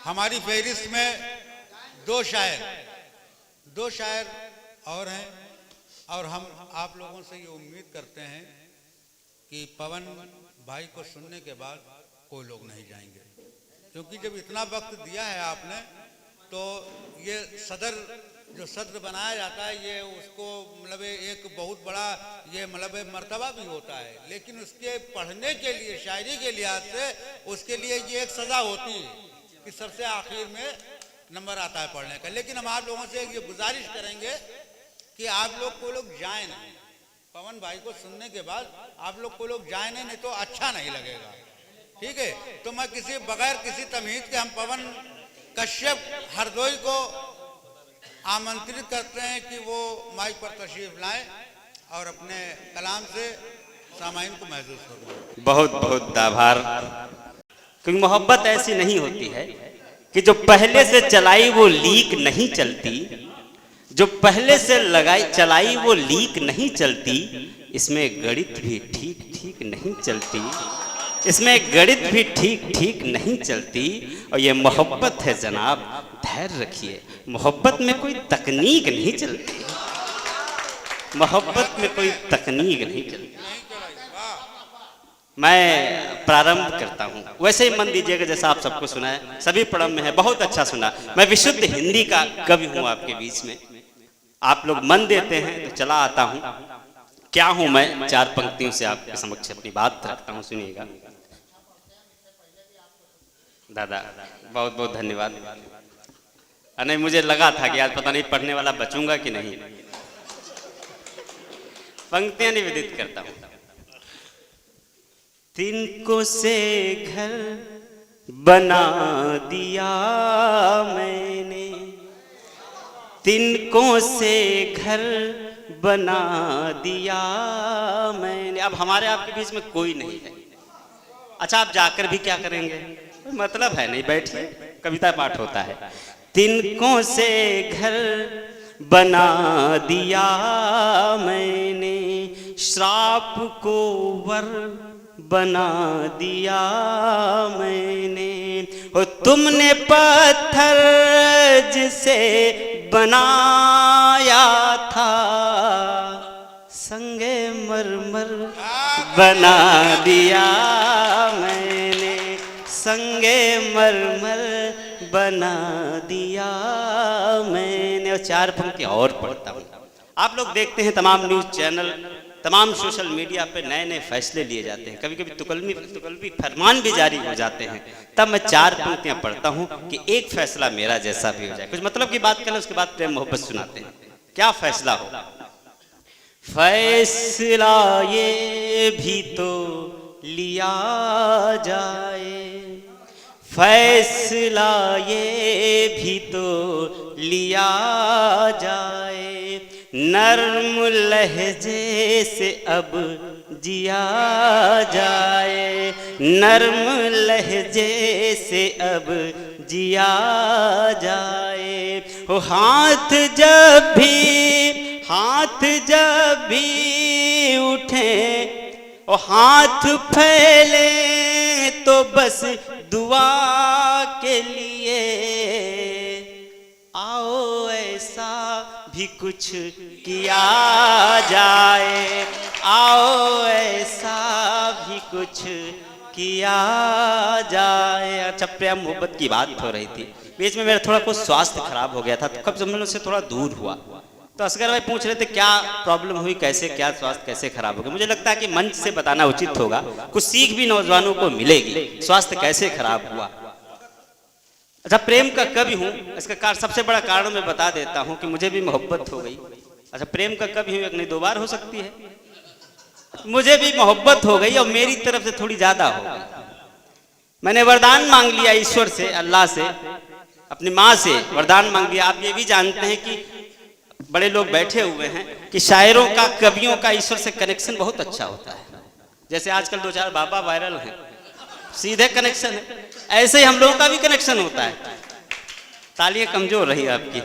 हमारी फहरिस्त में दो शायर और हैं, और हम आप लोगों से ये उम्मीद करते हैं कि पवन भाई को सुनने के बाद कोई लोग नहीं जाएंगे, क्योंकि जब इतना वक्त दिया है आपने तो ये जो सदर बनाया जाता है ये उसको मतलब एक बहुत बड़ा ये मतलब मर्तबा भी होता है, लेकिन उसके पढ़ने के लिए शायरी के लिहाज से उसके लिए ये एक सज़ा होती है कि सबसे आखिर में नंबर आता है पढ़ने का। लेकिन हम आप लोगों से ये गुजारिश करेंगे कि आप लोग को लोग जाए नहीं, पवन भाई को सुनने के बाद आप लोग को लोग जाए नहीं तो अच्छा नहीं लगेगा, ठीक है। तो मैं बगैर किसी तमीज़ के हम पवन कश्यप हरदोई को आमंत्रित करते हैं कि वो माइक पर तशरीफ लाएं और अपने कलाम से सामाइन को महसूस करें। बहुत बहुत आभार। क्योंकि मोहब्बत ऐसी नहीं होती है कि जो पहले से चलाई वो लीक नहीं चलती, जो पहले से चलाई वो लीक नहीं चलती, इसमें गणित भी ठीक ठीक नहीं चलती, इसमें गणित भी ठीक ठीक नहीं चलती। और ये मोहब्बत है जनाब, धैर्य रखिए, मोहब्बत में कोई तकनीक नहीं चलती, मोहब्बत में कोई तकनीक नहीं चलती। मैं प्रारंभ करता हूँ, वैसे ही मन दीजिएगा जैसा आप सबको सुना है, सभी पढ़म में है, बहुत अच्छा सुना। मैं विशुद्ध हिंदी का कवि हूँ आपके बीच में, आप लोग मन देते हैं तो चला आता हूँ। क्या हूँ मैं, चार पंक्तियों से आपके समक्ष अपनी बात रखता हूँ, सुनिएगा। दादा बहुत बहुत धन्यवाद। नहीं, मुझे लगा था कि आज पता नहीं पढ़ने वाला बचूंगा कि नहीं। पंक्तियां निवेदित करता हूँ। तिनको से घर बना दिया मैंने, तिनको से घर बना दिया मैंने। अब हमारे आपके बीच में कोई नहीं है। अच्छा, आप जाकर भी क्या करेंगे, मतलब है नहीं, बैठिए, कविता पाठ होता है। तिनको से घर बना दिया मैंने, श्राप को वर बना दिया मैंने। और तुमने पत्थर जिसे बनाया था, संगे मरमर बना दिया मैंने, संगे मरमर बना दिया मैंने। और चार पंक्ति और पढ़ता हूँ। आप लोग देखते हैं तमाम न्यूज़ चैनल, तमाम सोशल मीडिया पे नए नए फैसले लिए जाते हैं, कभी कभी तुकलमी फरमान भी जारी हो जाते हैं। तब मैं चार पंक्तियां पढ़ता हूं कि एक फैसला मेरा जैसा भी हो जाए, कुछ मतलब की बात करें, उसके बाद प्रेम मोहब्बत सुनाते हैं। क्या फैसला हो? फैसला ये भी तो लिया जाए, फैसला ये भी तो लिया जाए, नर्म लहजे से अब जिया जाए, नर्म लहजे से अब जिया जाए। ओ हाथ जब भी उठे, ओ हाथ फैले तो बस दुआ के लिए, आओ ऐसा भी कुछ किया जाए, आओ ऐसा भी कुछ किया जाए। अच्छा, प्रेम मोहब्बत की बात हो रही थी, बीच में मेरा थोड़ा कुछ स्वास्थ्य खराब हो गया था, तो कब जब मैं से थोड़ा दूर हुआ तो असगर भाई पूछ रहे थे क्या प्रॉब्लम हुई, कैसे, क्या स्वास्थ्य कैसे खराब हो गया। मुझे लगता है कि मंच से बताना उचित होगा, कुछ सीख भी नौजवानों को मिलेगी, स्वास्थ्य कैसे खराब हुआ। अच्छा, प्रेम का कवि हूँ, इसका सबसे बड़ा कारण मैं बता देता हूँ कि मुझे भी मोहब्बत हो गई। अच्छा, प्रेम का कवि हूँ, एक नहीं दो बार हो सकती है, मुझे भी मोहब्बत हो गई और मेरी तरफ से थोड़ी ज्यादा हो गई। मैंने वरदान मांग लिया ईश्वर से, अल्लाह से, अपनी माँ से वरदान मांग लिया। आप ये भी जानते हैं कि बड़े लोग बैठे हुए हैं कि शायरों का, कवियों का ईश्वर से कनेक्शन बहुत अच्छा होता है। जैसे आजकल दो चार बाबा वायरल हैं, सीधे कनेक्शन है, ऐसे ही हम लोगों का भी कनेक्शन होता है। तालियां कमजोर रही आपकी,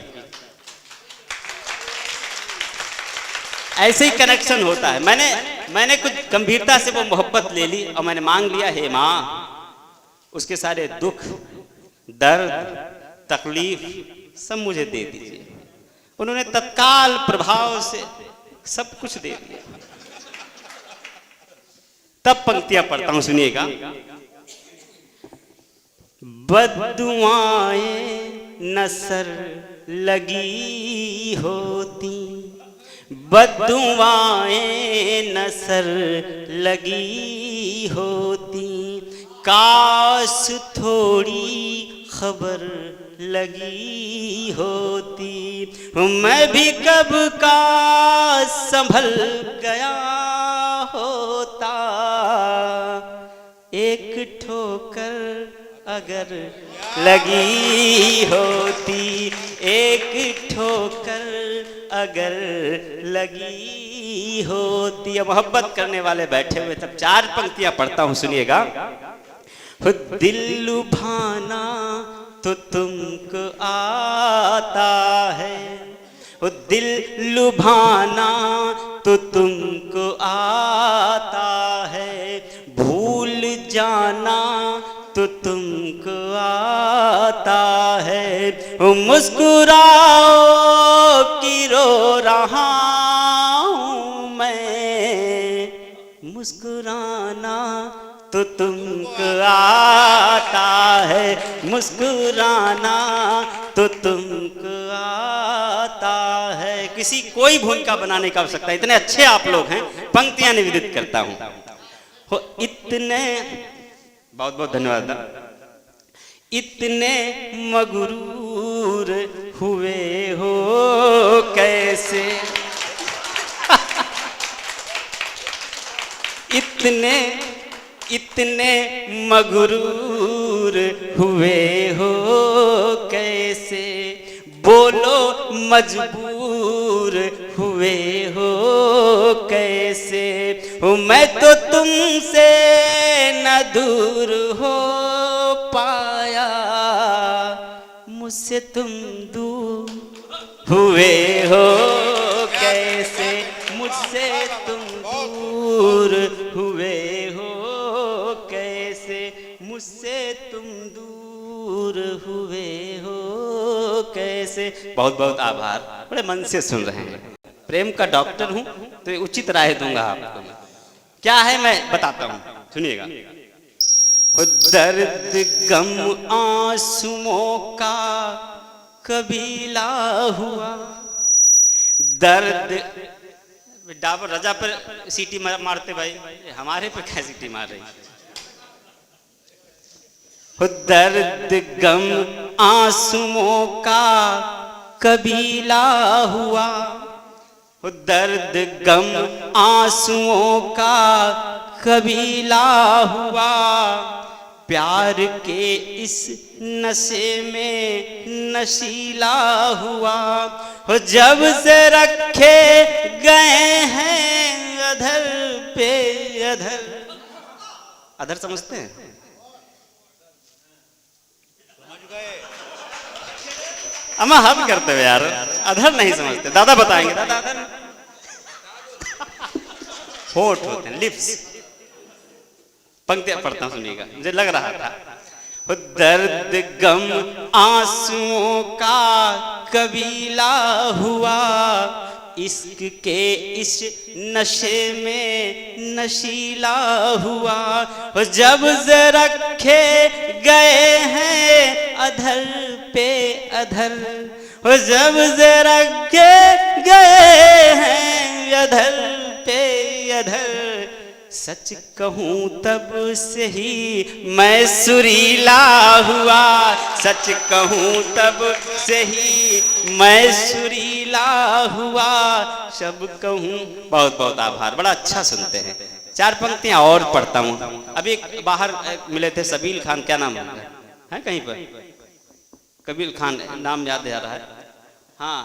ऐसे ही कनेक्शन होता है। मैंने कुछ गंभीरता से वो मोहब्बत ले ली और मैंने मांग लिया, हे माँ, उसके सारे दुख दर्द, तकलीफ सब मुझे दे दीजिए। उन्होंने तत्काल प्रभाव से सब कुछ दे दिया। तब पंक्तियां पढ़ता हूं, सुनिएगा। बद्दुआएं नसर लगी होती, बद्दुआएं नसर लगी होती, काश थोड़ी खबर लगी होती, मैं भी कब का संभल गया होता, एक ठोकर अगर लगी होती, एक ठोकर अगर लगी होती। अब मोहब्बत करने वाले बैठे हुए, तब 4 पंक्तियां पढ़ता हूं, सुनिएगा। दिल लुभाना तो तुमको आता है, दिल लुभाना तो तुमको आता है, भूल जाना तो तुमको आता है, मुस्कुराओ कि रो रहा हूं मैं, मुस्कुराना तो तुमको आता है, मुस्कुराना तो तुमको आता है। किसी कोई भूमिका बनाने का आवश्यकता, इतने अच्छे आप लोग हैं। पंक्तियां निवेदित करता हूं। हो इतने, बहुत बहुत धन्यवाद। इतने मगरूर हुए हो कैसे, इतने मगरूर हुए हो कैसे, बोलो मजबूर हुए हो कैसे, मैं तो तुमसे न दूर हो पाया, मुझसे तुम दूर हुए हो कैसे, मुझसे तुम दूर हुए हो कैसे, मुझसे तुम दूर हुए हो कैसे। बहुत बहुत आभार, बड़े मन से सुन रहे हैं। प्रेम का डॉक्टर हूं तो उचित राय दूंगा आपको। क्या है मैं बताता हूं, सुनिएगा। दर्द गम आंसुओं का कबीला हुआ, दर्द डाबर रजा पर सीटी मारते भाई, हमारे पर क्या सीटी मार रही। दर्द गम आंसुओं का कबीला हुआ, दर्द गम आंसुओं का कबीला हुआ, प्यार के इस नशे में नशीला हुआ, जब से रखे गए हैं अधर पे अधर। अधर समझते हैं? अम्मा हम करते हुए यार, अधर नहीं समझते। दादा बताएंगे। दादा अधर होठ होते हैं, लिप्स। पंक्तियां पढ़ता हूं, सुनिएगा। मुझे लग रहा था दर्द गम आंसुओं का कबीला हुआ, इश्क के इस नशे में नशीला हुआ, जब से रखे गए हैं अधर पे अधर, जब से रखे गए हैं अधर पे अधर, सच कहूं तब से ही मैं सुरीला हुआ, सच कहूं तब से ही मैं सुरीला हुआ, सब कहूं। बहुत बहुत आभार, बड़ा अच्छा सुनते हैं। 4 पंक्तियां और पढ़ता हूं। अभी बाहर मिले थे सबील खान, क्या नाम है कहीं पर, कबील खान नाम याद आ रहा है। हाँ,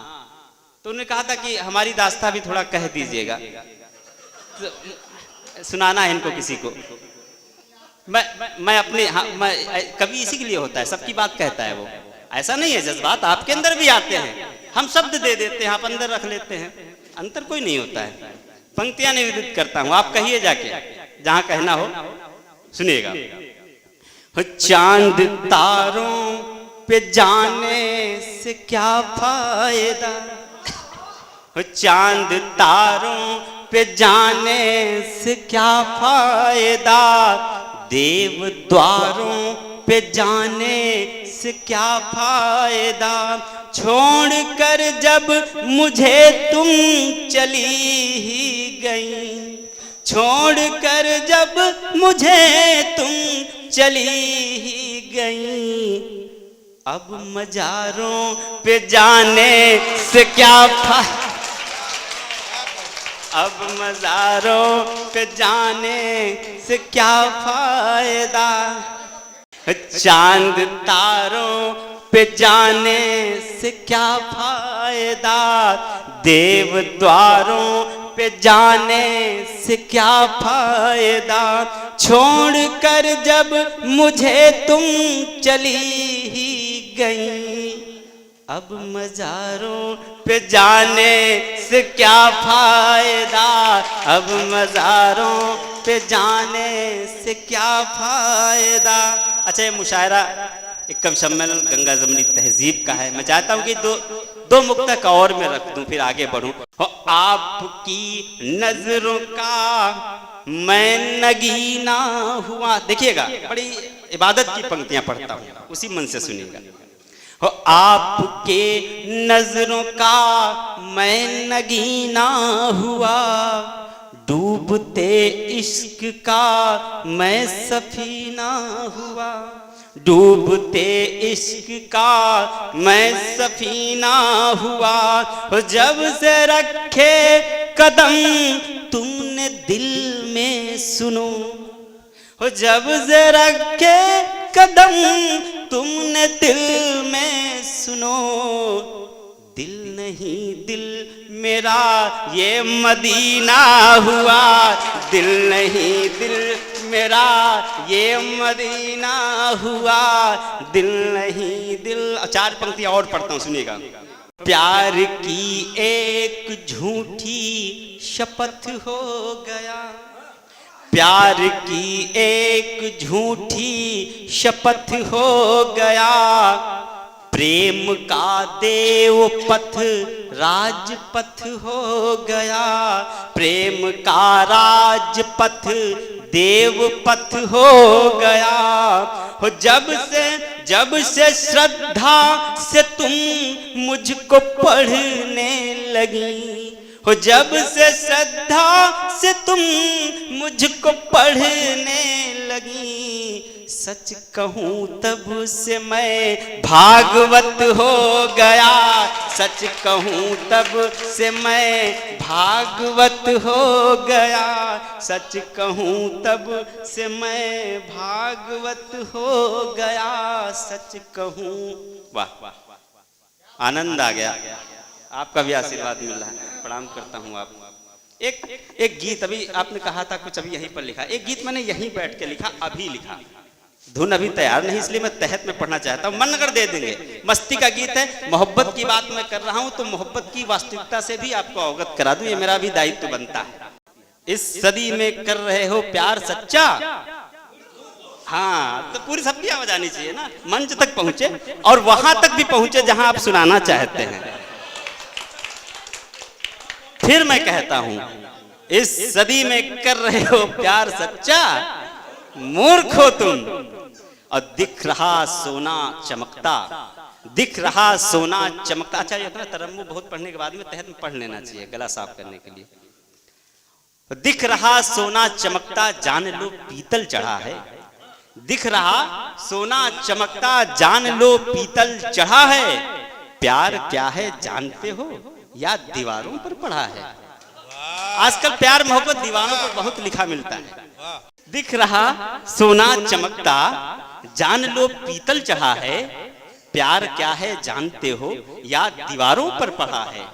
तो उन्होंने कहा था कि हमारी दास्तां भी थोड़ा कह दीजिएगा, तो सुनाना है इनको किसी को। मैं अपने, हाँ, मैं कभी इसी के लिए होता है, सबकी बात कहता है वो। ऐसा नहीं है, जज्बात आपके अंदर भी आते हैं, हम शब्द दे देते हैं, आप अंदर रख लेते हैं, अंतर कोई नहीं होता है। पंक्तियां निवेदित करता हूं, आप कहिए जाके जहां कहना हो। सुनिएगा। चांद तारों पे जाने से क्या फायदा, चांद तारों पे जाने से क्या फायदा, देव द्वारों पे जाने से क्या फायदा, छोड़ कर जब मुझे तुम चली ही गई, छोड़ कर जब मुझे तुम चली ही गई, अब मजारों पे जाने से क्या फायदा, अब मजारों पे जाने से क्या फायदा, चांद तारों पे जाने से क्या फायदा, देव द्वारों पे जाने से क्या फायदा, छोड़ कर जब मुझे तुम चली ही गई, अब मजारों पे जाने से क्या फायदा, अब मजारों पे जाने से क्या फायदा। अच्छा, ये मुशायरा एक कवि सम्मेलन गंगा जमनी तहजीब का है। मैं चाहता हूँ कि दो मुक्तक और मैं रख दूं, फिर आगे बढ़ूं। आपकी नजरों का मैं नगीना हुआ, देखिएगा बड़ी इबादत की पंक्तियां पढ़ता हूं, उसी मन से सुनिएगा। हो आपके नजरों का मैं नगीना हुआ, डूबते इश्क का मैं सफीना हुआ, डूबते इश्क का मैं सफीना हुआ, जब से रखे कदम तुमने दिल में सुनो, जब से रखे कदम तुमने दिल में सुनो, दिल नहीं दिल मेरा ये मदीना हुआ, दिल नहीं दिल मेरा ये मदीना हुआ, दिल नहीं दिल। चार पंक्तियां और पढ़ता हूं, सुनिएगा। प्यार की एक झूठी शपथ हो गया, प्यार की एक झूठी शपथ हो गया, प्रेम का देव पथ राजपथ हो गया, प्रेम का राजपथ देव पथ हो गया, हो जब से श्रद्धा से तुम मुझको पढ़ने लगी, हो जब से श्रद्धा से तुम मुझको पढ़ने लगी, सच कहूं तब से मैं भागवत हो गया, सच कहूं तब से मैं भागवत हो गया, सच कहूं तब से मैं भागवत हो गया, सच कहूं। वाह वाह, आनंद आ गया, आपका भी आशीर्वाद मिल रहा है, प्रणाम करता हूं आप। एक गीत अभी आपने कहा था कुछ, अभी यहीं पर लिखा, एक गीत मैंने यहीं बैठ के लिखा, अभी लिखा, धुन अभी तैयार नहीं, इसलिए मैं तहत में पढ़ना चाहता हूं, मन अगर दे देंगे। मस्ती का गीत है, मोहब्बत की बात मैं कर रहा हूं, तो मोहब्बत की वास्तविकता से भी आपको अवगत करा दूं, ये मेरा भी दायित्व बनता है। इस सदी में कर रहे हो प्यार सच्चा, हाँ तो पूरी सबकी आवाज आनी चाहिए ना, मंच तक पहुंचे और वहां तक भी पहुंचे जहां आप सुनाना चाहते हैं। फिर मैं कहता हूं, इस सदी में कर रहे हो प्यार सच्चा, मूर्ख हो तुम, और दिख रहा सोना चमकता, दिख रहा सोना चमकता। अच्छा, इतना तरम्मु बहुत पढ़ने के बाद में तहत में पढ़ लेना चाहिए गला साफ करने के लिए। दिख रहा सोना चमकता जान लो पीतल चढ़ा है, दिख रहा सोना चमकता जान लो पीतल चढ़ा है, प्यार क्या है जानते हो या दीवारों पर पढ़ा है। आजकल प्यार मोहब्बत दीवारों पर बहुत लिखा मिलता है। दिख रहा सोना चमकता जान लो पीतल चढ़ा है, प्यार क्या है जानते हो या दीवारों पर पढ़ा है,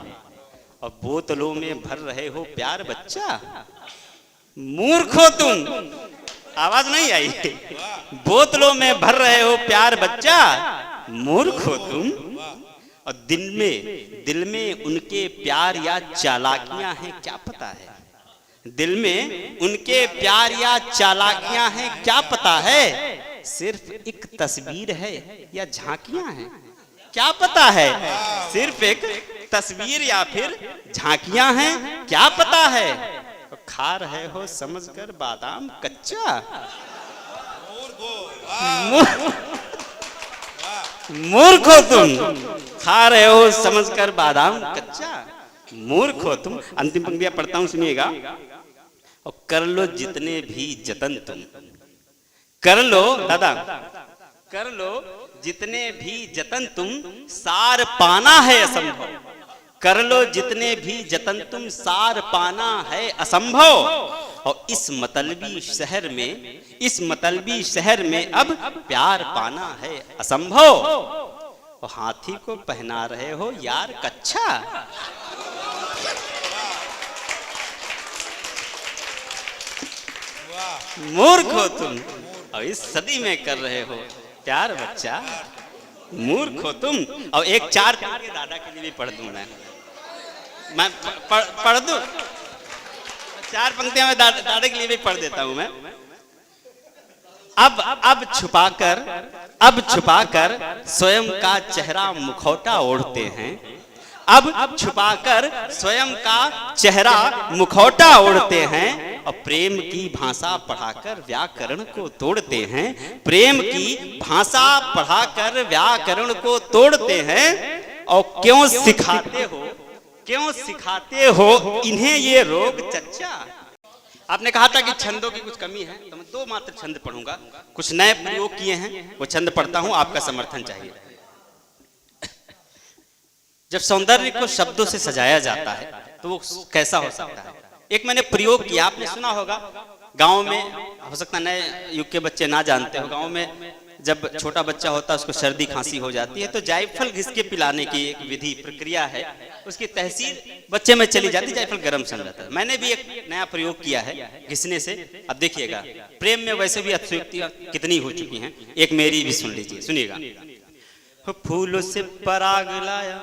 और बोतलों में भर रहे हो प्यार बच्चा, मूर्ख हो तुम। आवाज नहीं आई, बोतलों में भर रहे हो प्यार बच्चा, मूर्ख हो तुम, और दिल में उनके प्यार या चालाकियां हैं क्या पता है, दिल में उनके प्यार या चालाकियां हैं क्या पता है, सिर्फ एक तस्वीर है या झांकियां हैं, क्या पता है। सिर्फ एक तस्वीर या फिर झांकियां हैं, क्या पता है। खा रहे हो समझकर बादाम कच्चा, मूर्ख हो तुम, खा रहे हो समझकर बादाम कच्चा, मूर्ख हो तुम। अंतिम पंक्तियां पढ़ता हूं, सुनिएगा। और कर लो जितने भी जतन तुम, कर लो दादा, कर लो जितने भी जतन तुम, सार पाना है असंभव। कर लो जितने भी जतन तुम, सार पाना है असंभव। और इस मतलबी शहर में, इस मतलबी शहर में अब प्यार पाना है असंभव। और हाथी को पहना रहे हो यार कच्छा, मूर्ख हो तुम। और इस सदी में कर रहे हो प्यार बच्चा, मूर्ख हो तुम। और एक चार दादा के लिए भी पढ़ दूं मैं पढ़ दूं, चार पंक्तियां मैं दादा के लिए भी पढ़ देता हूं मैं। अब छुपाकर स्वयं का चेहरा मुखौटा ओढ़ते हैं, अब छुपाकर स्वयं का चेहरा मुखौटा ओढ़ते हैं। और प्रेम की भाषा पढ़ाकर व्याकरण को तोड़ते हैं, प्रेम की भाषा पढ़ाकर व्याकरण को तोड़ते हैं। और क्यों सिखाते हो, क्यों सिखाते हो इन्हें ये रोग चच्चा। आपने कहा था कि छंदों की कुछ कमी है, तो मैं दो मात्र छंद पढ़ूंगा, कुछ नए प्रयोग किए हैं, वो छंद पढ़ता हूं, आपका समर्थन चाहिए। जब सौंदर्य को शब्दों से सजाया जाता है तो वो कैसा हो सकता है। एक मैंने प्रयोग किया, आपने सुना होगा, गांव में, हो सकता है नए युग के बच्चे ना जानते हो, गांव में जब छोटा बच्चा होता है उसको सर्दी खांसी हो जाती है तो जायफल घिस के पिलाने की एक विधि प्रक्रिया है, उसकी तहसील बच्चे में चली जाती, जायफल गर्म समझ जाता है। मैंने भी एक नया प्रयोग किया है घिसने से। अब देखिएगा, प्रेम में वैसे भी अतिशयोक्तियां कितनी हो चुकी हैं, एक मेरी भी सुन लीजिए, सुनिएगा। फूलों से पराग लाया,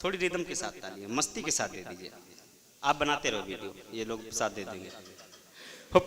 थोड़ी रिदम के साथ तालियां मस्ती के साथ दे दीजिए, आप बनाते रहो वीडियो, ये लोग साथ दे देंगे।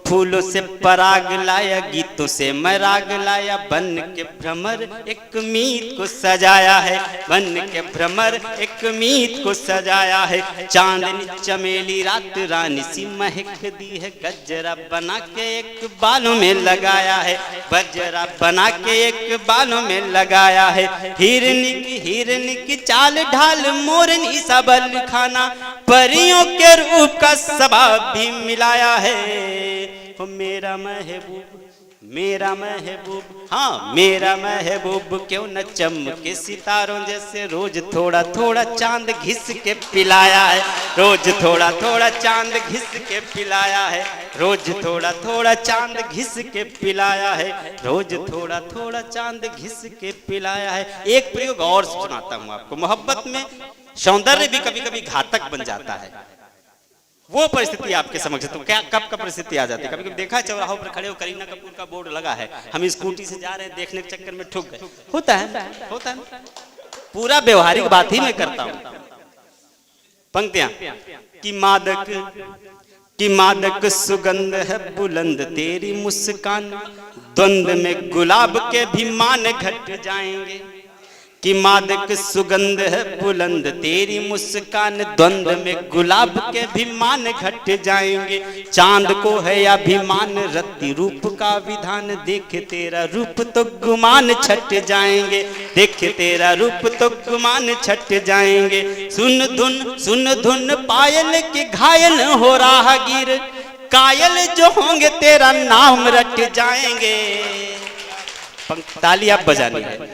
फूलों से पराग लाया, गीतों से मैं राग लाया, बन के भ्रमर एक मीत को सजाया है, बन के भ्रमर एक मीत को सजाया है। चांदनी चमेली रात रानी सी महक दी है, गजरा बना के एक बालों में लगाया है, गजरा बना के एक बालों में लगाया है। हिरनी की चाल ढाल मोरनी सबल खाना, परियों के रूप का स्वभाव भी मिलाया है। मेरा महबूब, मेरा महबूब, हाँ मेरा महबूब क्यों न चमके सितारों जैसे, रोज थोड़ा थोड़ा चांद घिस के पिलाया है, रोज थोड़ा थोड़ा चांद घिस के पिलाया है, रोज थोड़ा थोड़ा चांद घिस के पिलाया है, रोज थोड़ा थोड़ा चांद घिस के पिलाया है। एक प्रयोग और सुनाता हूँ आपको। मोहब्बत में सौंदर्य भी कभी कभी घातक बन जाता है, वो परिस्थिति आपके समक्ष। तो क्या कब का परिस्थिति आ जाती है, कभी कभी देखा है चौराहों पर खड़े हो करीना कपूर का बोर्ड लगा है, हम स्कूटी से जा रहे हैं, देखने के चक्कर में ठुक गए, होता है। पूरा व्यवहारिक बात ही मैं करता हूं। पंक्तियां कि मादक सुगंध है बुलंद तेरी मुस्कान, द्वंद्व में गुलाब के भी मान घट जाएंगे। कि मादक सुगंध है बुलंद तेरी मुस्कान, द्वंद्व में गुलाब के भी मान घट जाएंगे। चांद को है अभिमान रति रूप का विधान, देख तेरा रूप तो गुमान छट जाएंगे, देख तेरा रूप तो गुमान छट जाएंगे। सुन धुन पायल के घायल हो राहगीर, कायल जो होंगे तेरा नाम रट जाएंगे। ताली आप बजानी है।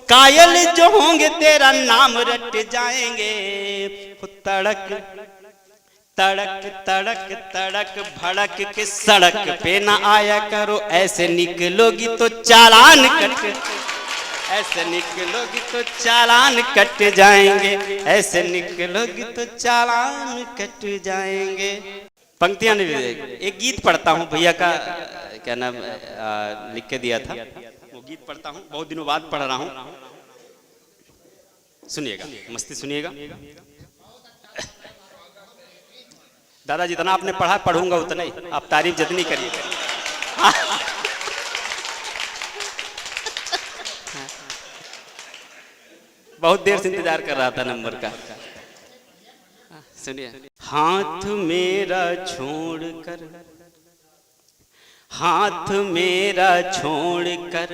कायल जो होंगे तेरा नाम रट जाएंगे। तड़क तड़क तड़क तड़क भड़क के सड़क पे ना आया करो, ऐसे निकलोगी तो चालान कट, ऐसे निकलोगी तो चालान कट जाएंगे, ऐसे निकलोगी तो चालान कट जाएंगे। पंक्तियां नहीं, एक गीत पढ़ता हूँ, भैया का क्या नाम लिख के दिया था, वो गीत पढ़ता हूँ, बहुत दिनों बाद पढ़ रहा हूँ, सुनिएगा, मस्ती सुनिएगा। दादा जितना आपने पढ़ा पढ़ूंगा उतना ही, आप तारीफ जितनी करिए। बहुत देर से इंतजार कर रहा था नंबर का। सुनिए। हाथ मेरा छोड़कर, हाथ मेरा छोड़कर,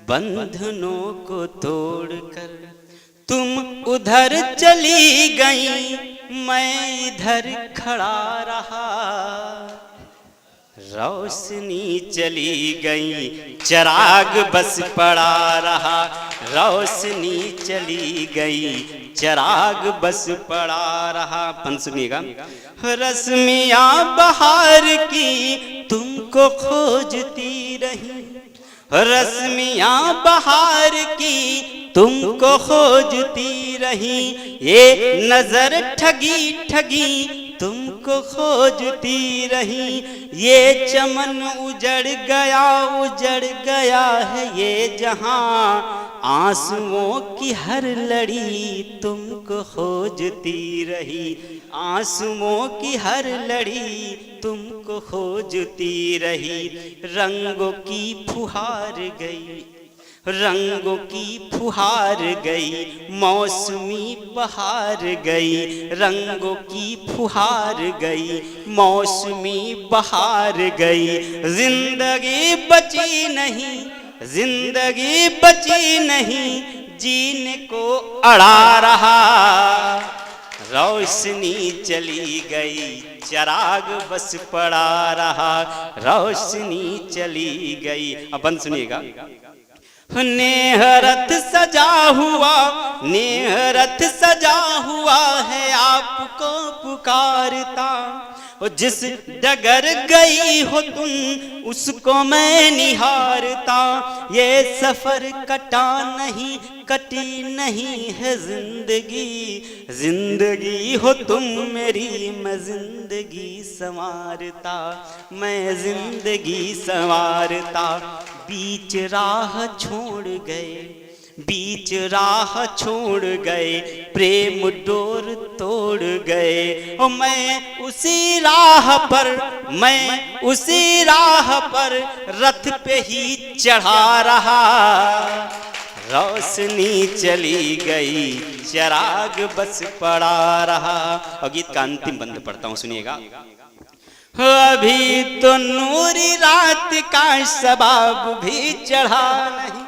बंधनों को तोड़कर तुम उधर चली गई, मैं इधर खड़ा रहा। रोशनी चली गई, चिराग बस पड़ा रहा। रोशनी चली गई, चिराग बस पड़ा रहा। पन सुनिएगा। रश्मियाँ बहार की तुमको खोजती रही, रश्मियाँ बहार की तुमको खोजती रही। ये नजर ठगी ठगी तुमको खोजती रही। ये चमन उजड़ गया है ये जहां। आंसुओं की हर लड़ी तुमको खोजती रही, आंसुओं की हर लड़ी तुमको खोजती रही। रंगों की फुहार गई, रंगों की फुहार गई, मौसमी बहार गई। रंगों की फुहार गई, मौसमी बहार गई। जिंदगी बची नहीं, जिंदगी बची नहीं, जीने को अड़ा रहा। रोशनी चली गई, चिराग बस पड़ा रहा। रोशनी चली गई। अब बंद सुनिएगा। नेह रथ सजा हुआ, नेह रथ सजा हुआ है आपको पुकारता। जिस डगर गई हो तुम उसको मैं निहारता। ये सफर कटा नहीं, कटी नहीं है जिंदगी। जिंदगी हो तुम मेरी, मैं जिंदगी संवारता, मैं जिंदगी संवारता। बीच राह छोड़ गए, बीच राह छोड़ गए, प्रेम डोर तोड़ गए। ओ मैं उसी राह पर, मैं उसी राह पर रथ पे ही चढ़ा रहा। रोशनी चली गई, चिराग बस पड़ा रहा। और गीत का अंतिम बंद पढ़ता हूँ, सुनिएगा। अभी तो नूरी रात का शबाब भी चढ़ा नहीं,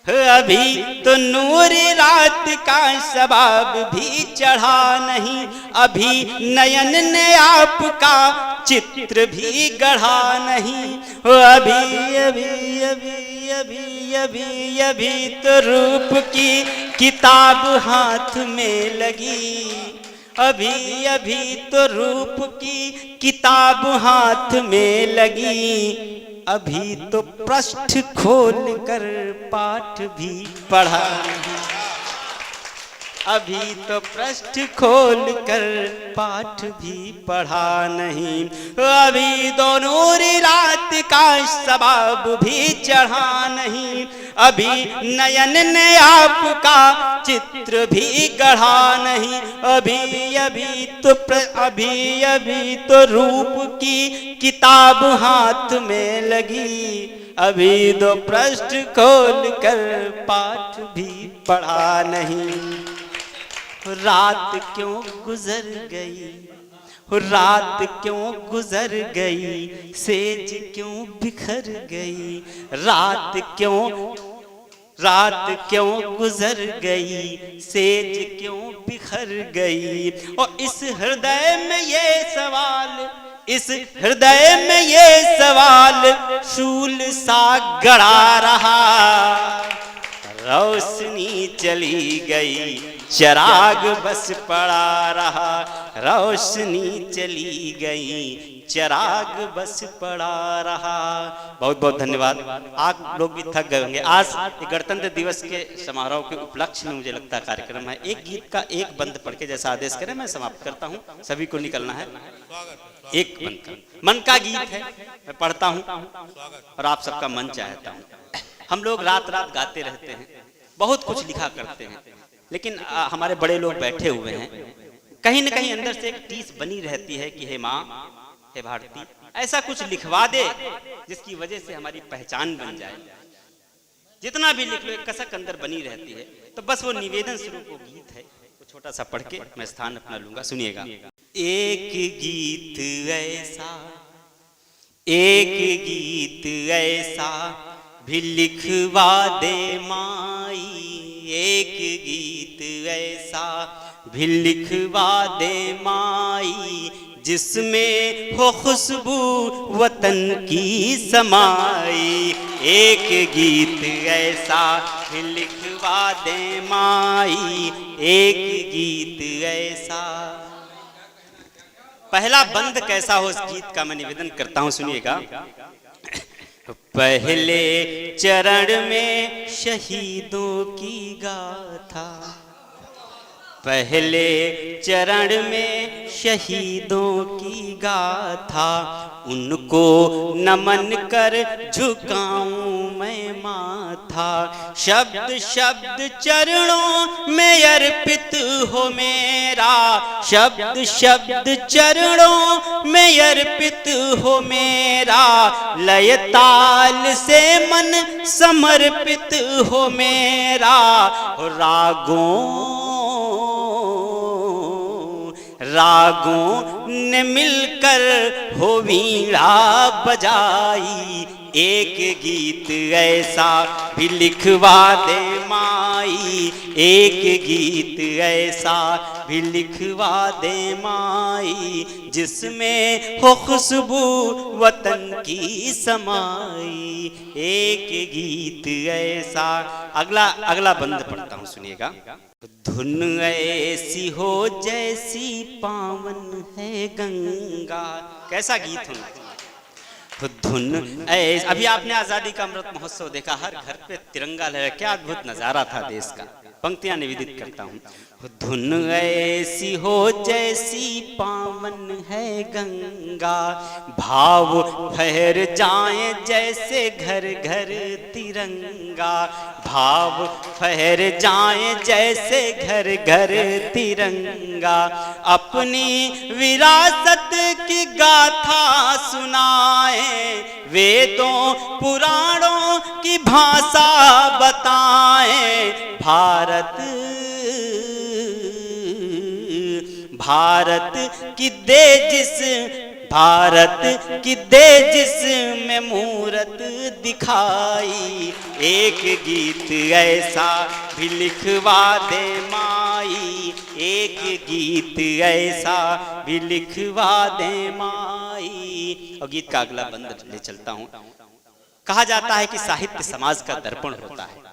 अभी तो नूरी रात का शबाब भी चढ़ा नहीं। अभी नयन ने आपका चित्र भी गढ़ा नहीं। अभी अभी अभी अभी अभी अभी तो रूप की किताब हाथ में लगी। अभी अभी तो रूप की किताब हाथ में लगी। अभी तो पृष्ठ खोल कर पाठ भी पढ़ा नहीं, अभी तो पृष्ठ खोल कर पाठ भी पढ़ा नहीं। अभी दोनों रात का शबाब भी चढ़ा नहीं। अभी नयन ने आपका चित्र भी गढ़ा नहीं। अभी अभी तो रूप की किताब हाथ में लगी। अभी दो पृष्ठ खोल कर पाठ भी पढ़ा नहीं। रात क्यों गुजर गई, रात क्यों गुजर गई, सेज क्यों बिखर गई। रात क्यों गुजर गई, सेज क्यों बिखर गई। और इस हृदय में ये सवाल, इस हृदय में ये सवाल शूल सा गड़ा रहा। रोशनी चली गई, चिराग बस पड़ा रहा। रोशनी चली गई, चिराग बस पड़ा रहा। बहुत बहुत धन्यवाद। आप लोग भी थक गए होंगे। आज गणतंत्र दिवस के समारोह के उपलक्ष्य में मुझे लगता है कार्यक्रम है। एक गीत का एक बंद पढ़ के जैसा आदेश करें मैं समाप्त करता हूँ। सभी को निकलना है। एक बंद का मन का गीत है, मैं पढ़ता हूँ और आप सबका मन चाहता हूँ। हम लोग रात रात गाते रहते हैं, बहुत कुछ लिखा करते हैं, लेकिन हमारे बड़े लोग बैठे हुए हैं। कहीं न कहीं अंदर से एक टीस बनी रहती है कि हे माँ, हे भारती, ऐसा कुछ लिखवा दे जिसकी वजह से हमारी पहचान बन जाए। जितना भी लिख लो एक कसक अंदर बनी रहती है। तो बस वो निवेदन स्वरूप वो गीत है, वो छोटा सा पढ़ के मैं स्थान अपना लूंगा, सुनिएगा। एक गीत ऐसा, एक गीत ऐसा भी लिखवा दे माई, एक गीत ऐसा भी लिखवा दे माई, जिसमें हो खुशबू वतन की समाई। एक गीत ऐसा भी लिखवा दे माई, एक गीत ऐसा। पहला बंद कैसा हो इस गीत का मैं निवेदन करता हूं, सुनिएगा। पहले चरण में शहीदों की गाथा, पहले चरण में शहीदों की गाथा, उनको नमन कर झुकाऊं मैं माथा। शब्द शब्द चरणों में अर्पित हो मेरा, शब्द शब्द चरणों में अर्पित हो मेरा, लय ताल से मन समर्पित हो मेरा। रागों ने मिलकर हो वीणा बजाई, एक गीत ऐसा भी लिखवा दे माई, एक गीत ऐसा भी लिखवा दे माई, जिसमें हो खुशबू वतन की समाई। एक गीत ऐसा। अगला बंद पढ़ता हूँ, सुनिएगा। धुन ऐसी हो जैसी पावन है गंगा। कैसा गीत हो, धुन ऐसी। अभी आपने आजादी का अमृत महोत्सव देखा, हर घर पे तिरंगा लहरा, क्या अद्भुत नजारा था देश का। पंक्तियां निवेदित करता हूँ। धुन ऐसी हो जैसी पावन है गंगा, भाव फहर जाए जैसे घर घर तिरंगा, भाव फहर जाए जैसे घर घर तिरंगा। अपनी विरासत की गाथा सुनाए, वेदों पुराणों की भाषा बताए। भारत की दे जिस में मूरत दिखाई, एक गीत ऐसा भी लिखवा दे माई, एक गीत ऐसा भी लिखवा दे माई। और गीत का अगला बंद ले चलता हूं। कहा जाता है कि साहित्य समाज का दर्पण होता है।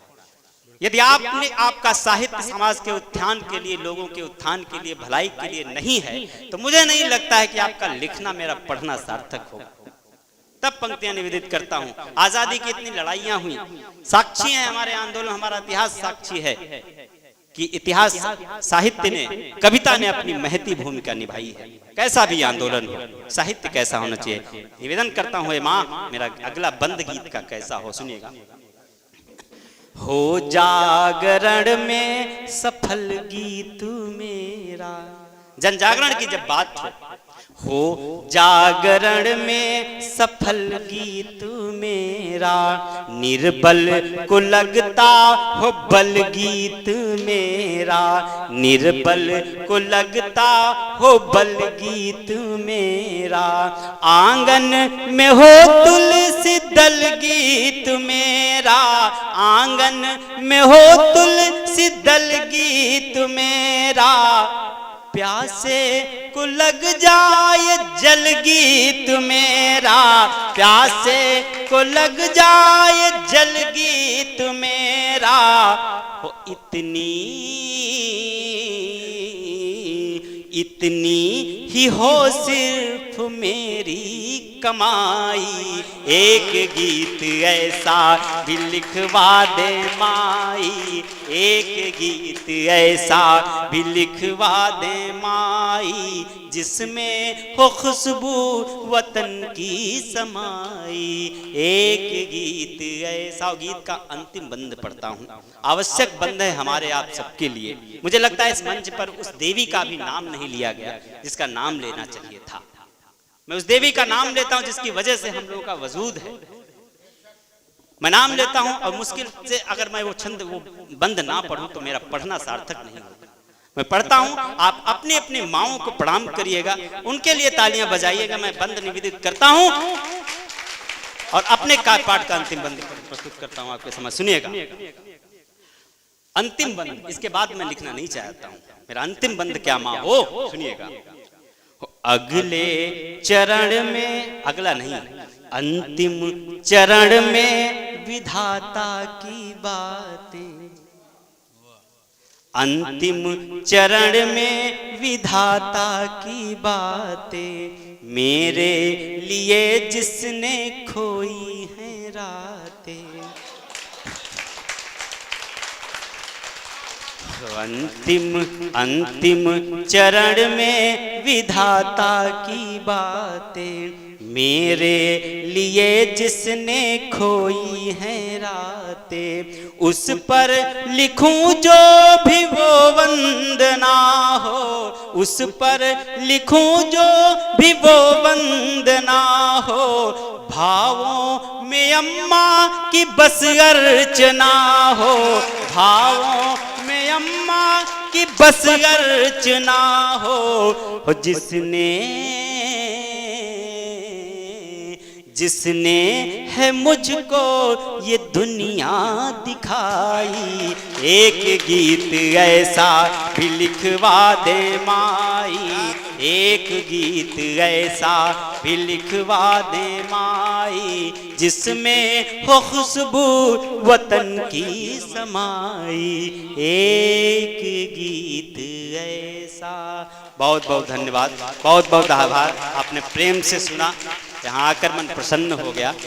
यदि आपका साहित्य समाज के उत्थान के लिए, लोगों के उत्थान के लिए, भलाई के लिए नहीं है, तो मुझे नहीं लगता है कि आपका लिखना, मेरा पढ़ना सार्थक होगा। तब पंक्तियां निवेदित करता हूं। आजादी की इतनी लड़ाइयां हुई, साक्षी है हमारे आंदोलन, हमारा इतिहास साक्षी है कि इतिहास साहित्य ने, कविता ने अपनी महती भूमिका निभाई है। कैसा भी आंदोलन हो, साहित्य कैसा होना चाहिए। निवेदन करता हूं माँ, मेरा अगला बंद गीत का कैसा हो, सुनिएगा। हो जागरण में सफल गीत मेरा। जन जागरण की जब बात हो जागरण में सफल गीत मेरा, निर्बल को लगता हो बल गीत मेरा, निर्बल को लगता हो बल गीत मेरा। आंगन में हो तुलसी दल गीत मेरा, आंगन में हो तुलसी दल गीत मेरा। प्यासे को लग जाए जल गीत मेरा, प्यासे को लग जाए जल गीत मेरा। हो इतनी ही हो सिर्फ मेरी कमाई, एक गीत ऐसा भी लिखवा दे माई, एक गीत ऐसा भी लिखवा दे माई, जिसमें हो खुशबू वतन की समाई। एक गीत ऐसा। गीत का अंतिम बंद पढ़ता हूँ, आवश्यक बंद है हमारे आप सबके लिए। मुझे लगता है इस मंच पर उस देवी का भी नाम नहीं लिया गया जिसका नाम लेना चाहिए था। मैं उस देवी का नाम लेता हूं जिसकी वजह से हम लोगों का वजूद है। मैं नाम लेता हूं और मुश्किल से अगर मैं वो छंद वो बंद ना पढ़ूं तो मेरा पढ़ना सार्थक नहीं होगा। मैं पढ़ता हूं, आप अपनी अपनी माओं को प्रणाम करिएगा, उनके लिए तालियां बजाइएगा। मैं बंद निवेदित करता हूं और अपने पाठ का अंतिम बंद प्रस्तुत करता हूं आपके समझ। सुनिएगा अंतिम बंद, इसके बाद मैं लिखना नहीं चाहता हूं। मेरा अंतिम बंद क्या माँ हो, सुनिएगा। अगले चरण में, अगला नहीं, अंतिम चरण में विधाता की बातें, अंतिम चरण में विधाता की बातें, मेरे लिए जिसने खोई है रातें। अंतिम चरण में विधाता की बातें, मेरे लिए जिसने खोई है रातें, उस पर लिखूं जो भी वो वंदना हो, उस पर लिखूं जो भी वो वंदना हो, भावों में अम्मा की बस अर्चना हो, भावों में अम्मा की बस अर्चना हो। जिसने है मुझको ये दुनिया दिखाई, एक गीत ऐसा भी लिखवा दे माई, एक गीत ऐसा भी लिखवा दे माई, जिसमें हो खुशबू वतन की समाई, एक गीत ऐसा। बहुत बहुत धन्यवाद, बहुत बहुत आभार। आपने प्रेम से सुना, यहाँ आकर मन प्रसन्न हो गया।